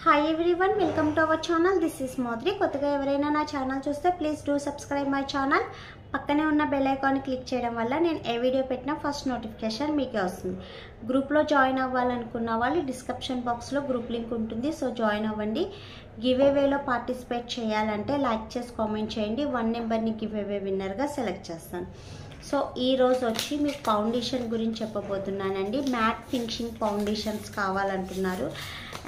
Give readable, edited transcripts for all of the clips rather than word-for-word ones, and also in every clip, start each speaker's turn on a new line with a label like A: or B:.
A: Hi everyone, welcome to our channel. This is మోద్రి. కొత్తగా ఎవరైనా నా ఛానల్ చూస్తే please do subscribe my channel. పక్కనే ఉన్న బెల్ ఐకాన్ క్లిక్ చేయడం వల్ల నేను ఏ వీడియో పెట్టినా ఫస్ట్ నోటిఫికేషన్ మీకే వస్తుంది. గ్రూప్లో జాయిన్ అవ్వాలనుకున్న వాళ్ళు డిస్క్రిప్షన్ బాక్స్లో గ్రూప్ లింక్ ఉంటుంది, సో జాయిన్ అవ్వండి. గివ్ అవేలో పార్టిసిపేట్ చేయాలంటే లైక్ చేసి కామెంట్ చేయండి. 1 నెంబర్ని గివ్ అవే విన్నర్గా సెలెక్ట్ చేస్తాను. సో ఈరోజు వచ్చి మీకు ఫౌండేషన్ గురించి చెప్పబోతున్నానండి. మ్యాట్ ఫినిషింగ్ ఫౌండేషన్స్ కావాలంటున్నారు.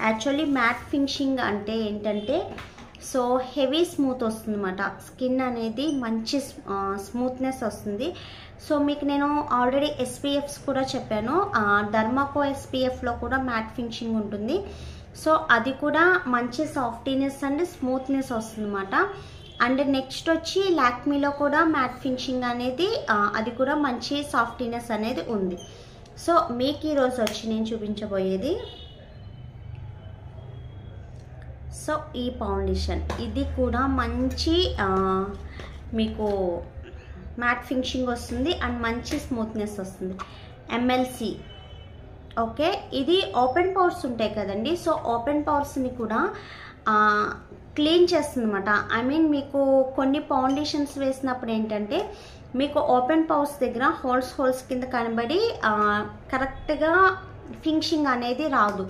A: యాక్చువల్లీ మ్యాట్ ఫినిషింగ్ అంటే ఏంటంటే సో హెవీ స్మూత్ వస్తుంది అన్నమాట. స్కిన్ అనేది మంచి స్మూత్నెస్ వస్తుంది. సో మీకు నేను ఆల్రెడీ SPFs కూడా చెప్పాను. డర్మాకో SPFలో కూడా మ్యాట్ ఫినిషింగ్ ఉంటుంది. సో అది కూడా మంచి సాఫ్టీనెస్ అండ్ స్మూత్నెస్ వస్తుంది అన్నమాట. అండ్ నెక్స్ట్ వచ్చి లాక్మీలో కూడా మ్యాట్ ఫినిషింగ్ అనేది అది కూడా మంచి సాఫ్టీనెస్ అనేది ఉంది. సో మీకు ఈరోజు వచ్చి నేను చూపించబోయేది సో ఈ ఫౌండేషన్. ఇది కూడా మంచి మీకు మ్యాట్ ఫినిషింగ్ వస్తుంది అండ్ మంచి స్మూత్నెస్ వస్తుంది. MLC okay. ఇది ఓపెన్ పోర్స్ ఉంటాయి కదండి. సో ఓపెన్ పోర్స్ని కూడా క్లీన్ చేస్తుంది అనమాట. ఐ మీన్ మీకు కొన్ని ఫౌండేషన్స్ వేసినప్పుడు ఏంటంటే మీకు ఓపెన్ పోర్స్ దగ్గర హోల్స్ కింద కనబడి కరెక్ట్గా ఫినిషింగ్ అనేది రాదు.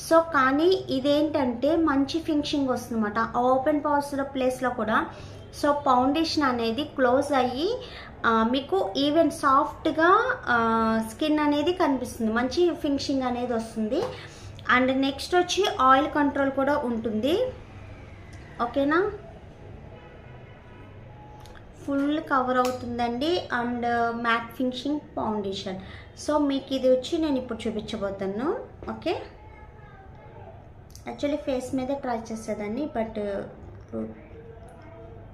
A: సో కానీ ఇదేంటంటే మంచి ఫినిషింగ్ వస్తుంది అనమాట. ఓపెన్ పోర్స్ ప్లేస్లో కూడా సో ఫౌండేషన్ అనేది క్లోజ్ అయ్యి మీకు ఈవెన్ సాఫ్ట్గా స్కిన్ అనేది కనిపిస్తుంది. మంచి ఫినిషింగ్ అనేది వస్తుంది. అండ్ నెక్స్ట్ వచ్చి ఆయిల్ కంట్రోల్ కూడా ఉంటుంది. ఓకేనా, ఫుల్ కవర్ అవుతుందండి. And matte finishing foundation. So మీకు ఇది వచ్చి నేను ఇప్పుడు చూపించబోతాను. ఓకే, యాక్చువల్లీ ఫేస్ మీద ట్రై చేసేదాన్ని, బట్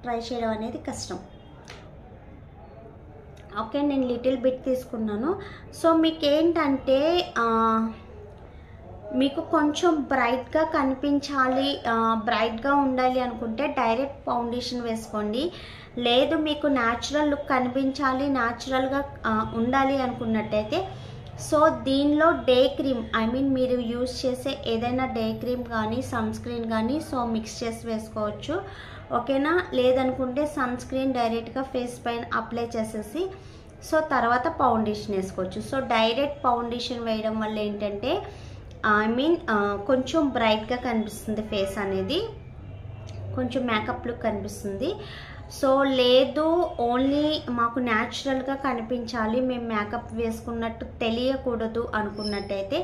A: ట్రై చేయడం అనేది కష్టం. ఓకే, నేను లిటిల్ బిట్ తీసుకున్నాను. సో మీకు ఏంటంటే మీకు కొంచెం బ్రైట్గా కనిపించాలి, బ్రైట్గా ఉండాలి అనుకుంటే డైరెక్ట్ ఫౌండేషన్ వేసుకోండి. లేదు మీకు న్యాచురల్ లుక్ కనిపించాలి, న్యాచురల్గా ఉండాలి అనుకున్నట్టయితే సో దీనిలో డే క్రీమ్, ఐ మీన్ మీరు యూజ్ చేసే ఏదైనా డే క్రీమ్ కానీ సన్ స్క్రీన్ కానీ సో మిక్స్ చేసి వేసుకోవచ్చు. ఓకేనా, లేదనుకుంటే సన్ స్క్రీన్ డైరెక్ట్గా ఫేస్ పైన అప్లై చేసేసి సో తర్వాత ఫౌండేషన్ వేసుకోవచ్చు. సో డైరెక్ట్ ఫౌండేషన్ వేయడం వల్ల ఏంటంటే ఐ మీన్ కొంచెం బ్రైట్గా కనిపిస్తుంది ఫేస్ అనేది, కొంచెం మేకప్ లుక్ కనిపిస్తుంది. సో లేదు ఓన్లీ మాకు న్యాచురల్గా కనిపించాలి, మేము మేకప్ వేసుకున్నట్టు తెలియకూడదు అనుకున్నట్టయితే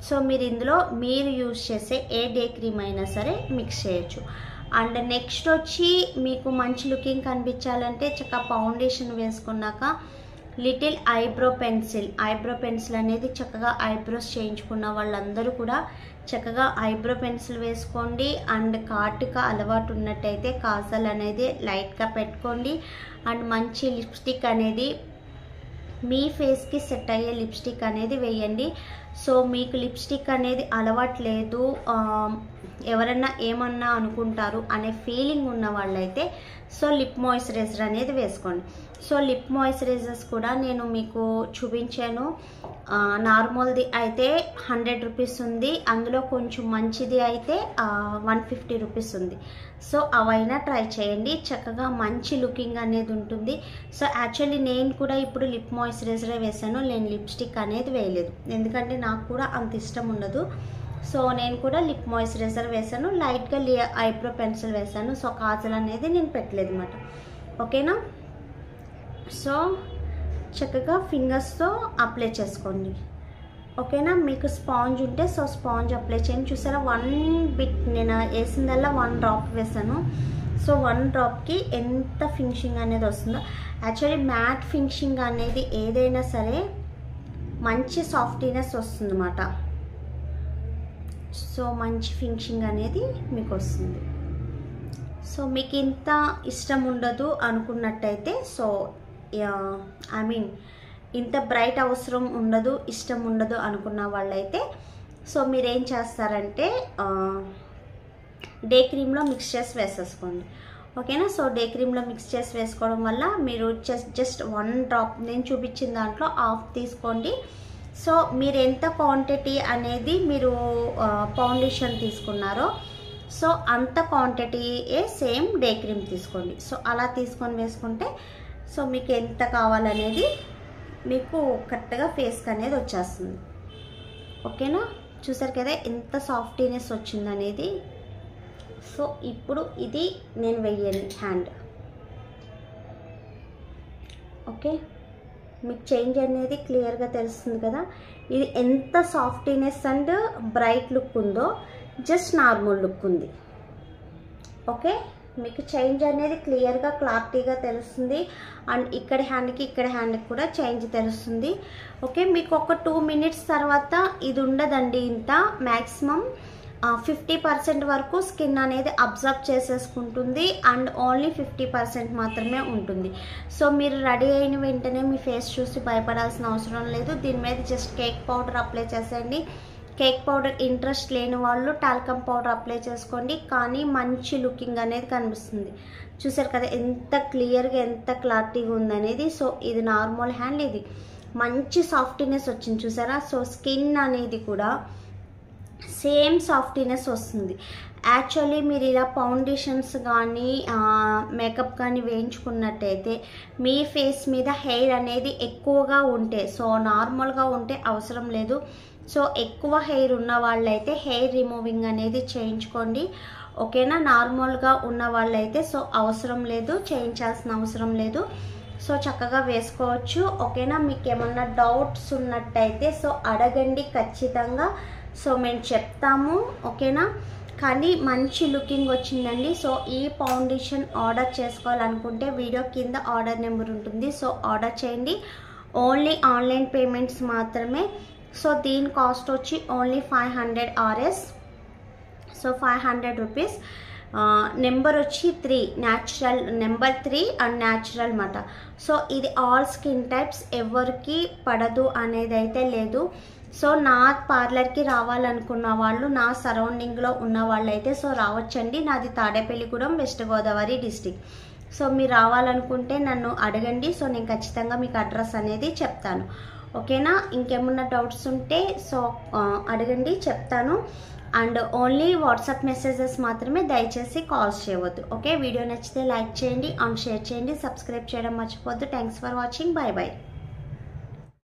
A: సో మీరు ఇందులో మీరు యూజ్ చేసే ఏ డే క్రీమ్ అయినా సరే మిక్స్ చేయొచ్చు. అండ్ నెక్స్ట్ వచ్చి మీకు మంచి లుకింగ్ కనిపించాలంటే చక్కగా ఫౌండేషన్ వేసుకున్నాక లిటిల్ ఐబ్రో పెన్సిల్ అనేది చక్కగా ఐబ్రోస్ చేయించుకున్న వాళ్ళందరూ కూడా చక్కగా ఐబ్రో పెన్సిల్ వేసుకోండి. అండ్ కాటుగా అలవాటు ఉన్నట్టయితే కాజల్ అనేది లైట్గా పెట్టుకోండి. అండ్ మంచి లిప్స్టిక్ అనేది మీ ఫేస్కి సెట్ అయ్యే లిప్స్టిక్ అనేది వేయండి. సో మీకు లిప్స్టిక్ అనేది అలవాటు లేదు, ఎవరన్నా ఏమన్నా అనుకుంటారు అనే ఫీలింగ్ ఉన్న వాళ్ళైతే సో లిప్ మాయిశ్చరైజర్ అనేది వేసుకోండి. సో లిప్ మాయిశ్చరైజర్స్ కూడా నేను మీకు చూపించాను. నార్మల్ది అయితే 100 రూపీస్ ఉంది, అందులో కొంచెం మంచిది అయితే 150 రూపీస్ ఉంది. సో అవైనా ట్రై చేయండి, చక్కగా మంచి లుకింగ్ అనేది ఉంటుంది. సో యాక్చువల్లీ నేను కూడా ఇప్పుడు లిప్ మాయిశ్చరైజరే వేసాను, నేను లిప్స్టిక్ అనేది వేయలేదు, ఎందుకంటే నాకు కూడా అంత ఇష్టం ఉండదు. సో నేను కూడా లిప్ మాయిశ్చరైజర్ వేసాను, లైట్గా ఐబ్రో పెన్సిల్ వేసాను. సో కాజల్ అనేది నేను పెట్టలేదు అన్నమాట. ఓకేనా, సో చక్కగా ఫింగర్స్తో అప్లై చేసుకోండి. ఓకేనా, మీకు స్పాంజ్ ఉంటే సో స్పాంజ్ అప్లై చేయండి. చూసారా 1 బిట్ నేను వేసిందల్లా 1 డ్రాప్ వేసాను. సో 1 డ్రాప్కి ఎంత ఫినిషింగ్ అనేది వస్తుందో. యాక్చువల్లీ మ్యాట్ ఫినిషింగ్ అనేది ఏదైనా సరే మంచి సాఫ్టీనెస్ వస్తుంది అన్నమాట. సో మంచి ఫినిషింగ్ అనేది మీకు వస్తుంది. సో మీకు ఇంత ఇష్టం ఉండదు అనుకున్నట్టయితే సో ఐ మీన్ ఇంత బ్రైట్ అవసరం ఉండదు, ఇష్టం ఉండదు అనుకున్న వాళ్ళైతే సో మీరేం చేస్తారంటే డే క్రీమ్లో మిక్స్ చేసి వేసేసుకోండి. ఓకేనా, సో డే క్రీమ్లో మిక్స్ చేసి వేసుకోవడం వల్ల మీరు జస్ట్ 1 డ్రాప్ నేను చూపించిన దాంట్లో హాఫ్ తీసుకోండి. సో మీరు ఎంత క్వాంటిటీ అనేది మీరు ఫౌండేషన్ తీసుకున్నారో సో అంత క్వాంటిటీయే సేమ్ డే క్రీమ్ తీసుకోండి. సో అలా తీసుకొని వేసుకుంటే సో మీకు ఎంత కావాలనేది మీకు కరెక్ట్గా ఫేస్కి అనేది వచ్చేస్తుంది. ఓకేనా, చూసారు కదా ఎంత సాఫ్టీనెస్ వచ్చిందనేది. సో ఇప్పుడు ఇది నేను వెయ్యాలి హ్యాండ్. ఓకే, మీకు చేంజ్ అనేది క్లియర్గా తెలుస్తుంది కదా, ఇది ఎంత సాఫ్టీనెస్ అండ్ బ్రైట్ లుక్ ఉందో జస్ట్ నార్మల్ లుక్ ఉంది. ఓకే, మీకు చేంజ్ అనేది క్లియర్గా క్లారిటీగా తెలుస్తుంది. అండ్ ఇక్కడ హ్యాండ్కి కూడా చేంజ్ తెలుస్తుంది. ఓకే, మీకు ఒక 2 minutes తర్వాత ఇది ఉండదండి, ఇంత మ్యాక్సిమం 50% వరకు స్కిన్ అనేది అబ్జర్వ్ చేసేసుకుంటుంది అండ్ ఓన్లీ 50% మాత్రమే ఉంటుంది. సో మీరు రెడీ అయిన వెంటనే మీ ఫేస్ చూసి భయపడాల్సిన అవసరం లేదు. దీని మీద జస్ట్ కేక్ పౌడర్ అప్లై చేసేయండి. కేక్ పౌడర్ ఇంట్రెస్ట్ లేని వాళ్ళు టాల్కమ్ పౌడర్ అప్లై చేసుకోండి, కానీ మంచి లుకింగ్ అనేది కనిపిస్తుంది. చూసారు కదా ఎంత క్లియర్గా ఎంత క్లారిటీగా ఉందనేది. సో ఇది నార్మల్ హ్యాండ్, ఇది మంచి సాఫ్టీనెస్ వచ్చింది చూసారా. సో స్కిన్ అనేది కూడా సేమ్ సాఫ్టీనెస్ వస్తుంది. యాక్చువల్లీ మీరు ఇలా ఫౌండేషన్స్ కానీ మేకప్ కానీ వేయించుకున్నట్టయితే మీ ఫేస్ మీద హెయిర్ అనేది ఎక్కువగా ఉంటే, సో నార్మల్గా ఉంటే అవసరం లేదు. సో ఎక్కువ హెయిర్ ఉన్న వాళ్ళైతే హెయిర్ రిమూవింగ్ అనేది చేయించుకోండి. ఓకేనా, నార్మల్గా ఉన్న వాళ్ళైతే సో అవసరం లేదు, చేయించాల్సిన అవసరం లేదు. సో చక్కగా వేసుకోవచ్చు. ఓకేనా, మీకు ఏమన్నా డౌట్స్ ఉన్నట్టయితే సో అడగండి ఖచ్చితంగా. సో మేము చెప్తాము. ఓకేనా, కానీ మంచి లుకింగ్ వచ్చిందండి. సో ఈ ఫౌండేషన్ ఆర్డర్ చేసుకోవాలనుకుంటే వీడియో కింద ఆర్డర్ నెంబర్ ఉంటుంది. సో ఆర్డర్ చేయండి. ఓన్లీ ఆన్లైన్ పేమెంట్స్ మాత్రమే. సో దీని కాస్ట్ వచ్చి only 500 RS. So 500 rupees. Number వచ్చి 3 న్యాచురల్, నెంబర్ 3 అండ్ న్యాచురల్ మాట. సో ఇది ఆల్ స్కిన్ టైప్స్, ఎవరికి పడదు అనేది అయితే లేదు. సో నా పార్లర్కి రావాలనుకున్న వాళ్ళు, నా సరౌండింగ్లో ఉన్న వాళ్ళు అయితే సో రావచ్చండి. నాది Tadepalligudem, west Godavari district. So మీరు రావాలనుకుంటే నన్ను అడగండి. సో నేను ఖచ్చితంగా మీకు అడ్రస్ అనేది చెప్తాను. ఓకేనా, ఇంకేమన్నా డౌట్స్ ఉంటే సో అడగండి, చెప్తాను. అండ్ ఓన్లీ వాట్సాప్ మెసేజెస్ మాత్రమే, దయచేసి కాల్స్ చేయవద్దు. ఓకే, వీడియో నచ్చితే లైక్ చేయండి అండ్ షేర్ చేయండి, సబ్స్క్రైబ్ చేయడం మర్చిపోవద్దు. Thanks for watching. Bye bye.